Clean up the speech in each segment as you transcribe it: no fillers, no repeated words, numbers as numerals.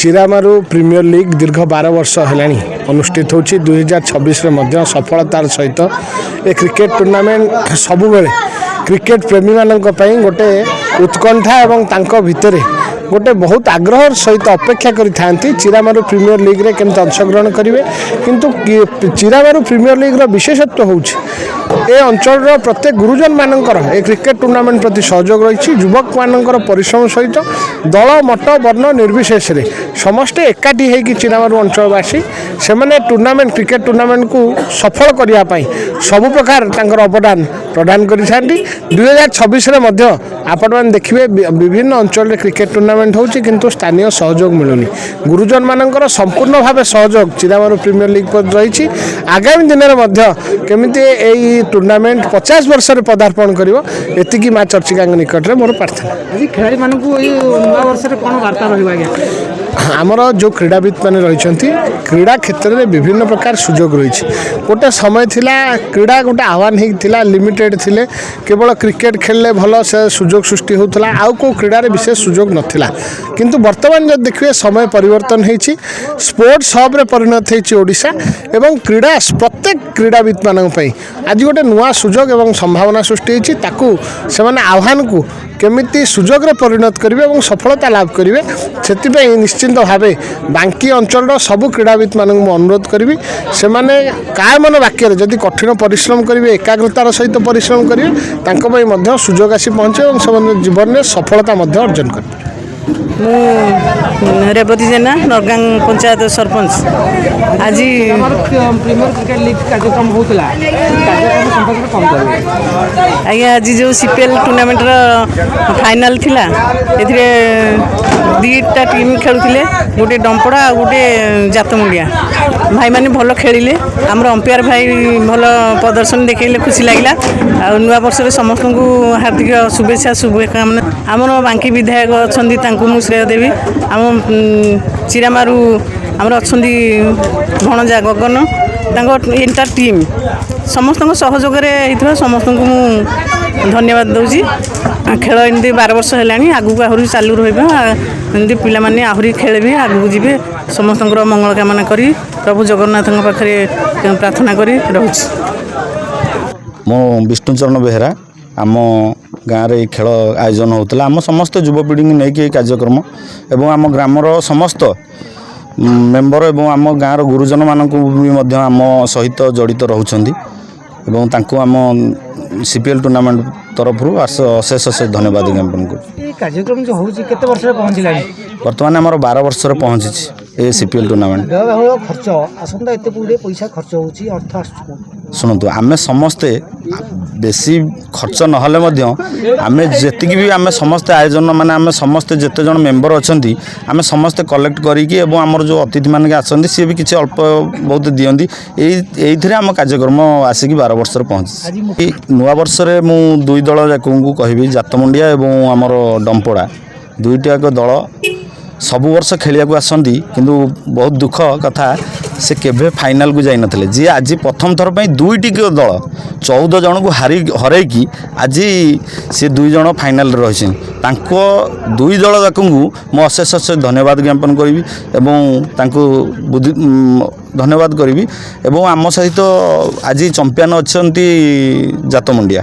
चिरामारू premiere league दीर्घ 12 वर्ष है अनुष्ठित हो 2026 सफलतार सहित ए क्रिकेट टूर्नामेंट सबु बेले क्रिकेट प्रेमी मानन गोटे उत्कंठा एवं तांको भितरे गोटे बहुत आग्रह सहित अपेक्षा करि चिरामारू प्रीमियर लीग रे केमते अंशग्रहण करेंगे किंतु चिरामारू प्रीमियर लीग रो विशेषत्व होउछि ए अंचल प्रत्येक गुरुजन मानकर ए क्रिकेट टूर्नामेंट प्रति सहयोग रही युवक मानकर परिश्रम सहित दल मठ वर्ण निर्विशेष रे समस्ते एकाठी होगी चिरामारू अंचलवासी से टूर्नामेंट क्रिकेट टूर्नामेंट को सफल करने सबु प्रकार तांकर अवदान प्रदान कर 2026 आपण मैंने देखिए विभिन्न अंचल रे क्रिकेट टूर्नामेंट होची किंतु स्थानीय सहयोग मिलुनी गुरुजन मानकर संपूर्ण भाव सहयोग चिरामारू प्रीमियर लीग पर रही आगामी दिन में केमिति एई टूर्नामेंट 50 वर्ष रे पदार्पण करिवो एतिकी मां चर्चिका निकट रे मोर प्रार्थना आज खेलाड़ी मानकु एई नवा वर्ष रे कोन वार्ता रहइबा आज्ञा आमर जो क्रीड़ाविद मैंने रही क्रीड़ा क्षेत्र में विभिन्न प्रकार सुजोग रही गोटे समय थिला क्रीड़ा गोटे आह्वान होता लिमिटेड थिले केवल क्रिकेट खेलले भल से सुजोग सृष्टि होता आउ को क्रीड़ा विशेष सुजोग नथिला किंतु वर्तमान जब देखिए समय परिवर्तन होती स्पोर्ट्स हब रे परिणत होती ओडिशा एवं क्रीड़ा प्रत्येक क्रीड़ाविद मान आज गोटे नुआ सुजोग एवं संभावना सृष्टि होती ताकू से आह्वान को केमिति सुजोग रे परिणत करेंगे और सफलता लाभ करेंगे से निश्चिंत भाव बांकी अंचल सबू क्रीड़ाविद मान अनुरोध करी से काय मन वाक्य जदि कठिन परिश्रम करेंगे एकाग्रतार सहित परिश्रम करेंगे सुजोग आसी पहुँचे और जीवन में सफलता अर्जन करेंगे। रेवती जेना नरगांग पंचायत सरपंच आज प्रीमियर क्रिकेट लीग कार्यक्रम होता आज्ञा आज जो सीपीएल टूर्नामेंट फाइनल थिला एथिरे दीटा टीम खेलुथिले गोटे डंपड़ा और गोटे जातमुंडिया भाई माने भल खेलिले हमर अंपायर भाई भल प्रदर्शन देखैले खुशी लागला आ नुआ वर्ष रे समस्त को हार्दिक शुभेच्छा शुभकामना हमर बांकी विधायक अछंदी तांको मु श्रेय देवी आम चिरामारू आमर अछंदी भणजा गगन तांको एंटायर टीम समस्त सहयोग समस्त को मु धन्यवाद दूसरी खेल एमती 12 वर्ष है आगू आहरी चालू रही पिलाने आहरी खेलें आगू जी समस्त मंगल कामना करी प्रभु जगन्नाथ पाखे प्रार्थना करी रहुछि। मो विष्णुचरण बेहेरा आम गाँव रे खेल आयोजन होता आम समस्त युवपीढ़ी नहीं कि कार्यक्रम एवं आम ग्रामर समस्त मेम्बर एवं आम गाँव गुरुजन मानक भी आम सहित जड़ित रोचंदी एवं तांको आम सीपीएल टूर्नामेंट तरफ अशेष अशेष धन्यवाद ज्ञापन कर कार्यक्रम जो होची केते वर्ष रे पहुंचलानी वर्तमान आमर 12 वर्ष रे पहुंची ए सीपीएल टूर्नामेंट खर्च आसंता एते पुरे पैसा खर्च होची अर्थ आसु शुणु आमे समस्ते बेसी खर्च नहले आमे जेतिकी भी आमे समस्ते आयोजन माने आमे समस्ते जेते जन मेंबर अछंती आमे समस्ते कलेक्ट करिकी एवं आमर जो अतिथि माने आछंती सी भी किछि अल्प बहुत दियंती एइथिरे आम कार्यक्रम आसिकी 12 वर्ष रे पहुंची नुआ वर्ष रे मु दुई दल जाकू कहबी जातमुंडिया एवं आमर डंपड़ा दुईटा दल सबु वर्ष खेलिया को आसंती किंतु बहुत दुख कथा से केभे फाइनल को जाई नथिले जी आज प्रथम थर पई दुईटी दल 14 जन को हरैकी आज से 2 जन फाइनल रही तांको दुई दल जाकू मु अशेष अशेष धन्यवाद ज्ञापन करी एवं तांको बुद्धि धन्यवाद करी एवं आम सहित आज चंपियन अछंती जातमुंडिया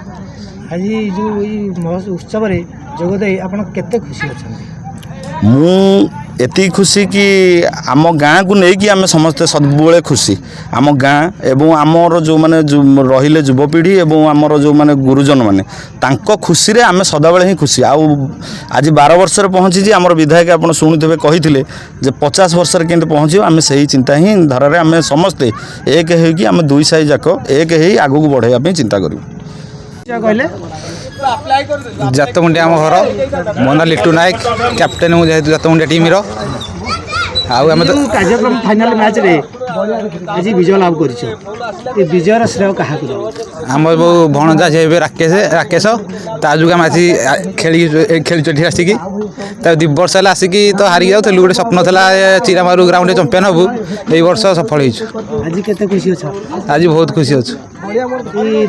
आज जो उत्सव रे जोगदे आपण केते खुशी अछंती मु एति खुशी कि आम गाँ को लेकिन आम समस्ते सब खुशी आम गाँ एवं आमर जो माने रहिले युवपीढ़ी एवं आमर जो माने गुरुजन माने तांको खुशी रे आम सदाबेले ही खुशी आउ आज 12 वर्ष रे पहुँची आमर विधायक आपन शुणुथे कही 50 वर्ष रे केंते पहुँची आम सही चिंता ही धारा आम समस्ते एक होगी आम दुई साई जाक एक ही आगू बढ़ाई चिंता करूँ कहले जातमुंडिया आम घर मो ना लिट्टू नायक कैप्टेन मुझे जातमुंडिया टीम आम तो कार्यक्रम फाइनल मैच रे आज विजय लाभ कर विजयर श्रेय क्या आम भणजा जे राकेश ता जो आम आज खेली आसिकी 2 वर्ष है आसिकी तो हारी जाऊँ गोटे स्वप्न था चिरामारू ग्राउंड चंपियन हबू ये वर्ष सफल आज केते खुशी अच्छा आज बहुत खुशी अच्छु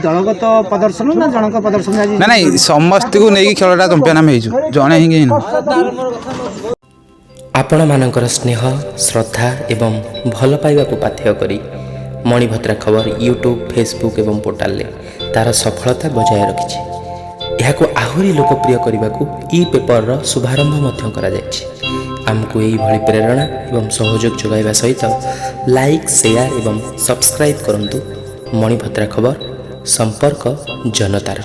दलगत प्रदर्शन ना जनक प्रदर्शन ना समस्त को नहीं खेलटा चंपियन आम जड़े ही ଆପଣମାନଙ୍କର ସ୍ନେହ ଶ୍ରଦ୍ଧା ଏବଂ ଭଲ ପାଇବାକୁ ପାଥେୟ କରି ମଣିଭଦ୍ରା ଖବର ୟୁଟ୍ୟୁବ୍ ଫେସବୁକ୍ ଏବଂ ପୋର୍ଟାଲରେ ତା'ର ସଫଳତା ବଜାୟ ରଖିଛି। ଏହାକୁ ଆହୁରି ଲୋକପ୍ରିୟ କରିବାକୁ ଇ ପେପରର ଶୁଭାରମ୍ଭ ମଧ୍ୟ କରାଯାଇଛି। ଆମକୁ ଏହିଭଳି ପ୍ରେରଣା ଏବଂ ସହଯୋଗ ଯୋଗାଇବା ସହିତ ଲାଇକ୍ ସେୟାର ଏବଂ ସବସ୍କ୍ରାଇବ୍ କରନ୍ତୁ ମଣିଭଦ୍ରା ଖବର ସମ୍ପର୍କ ଜନତାର।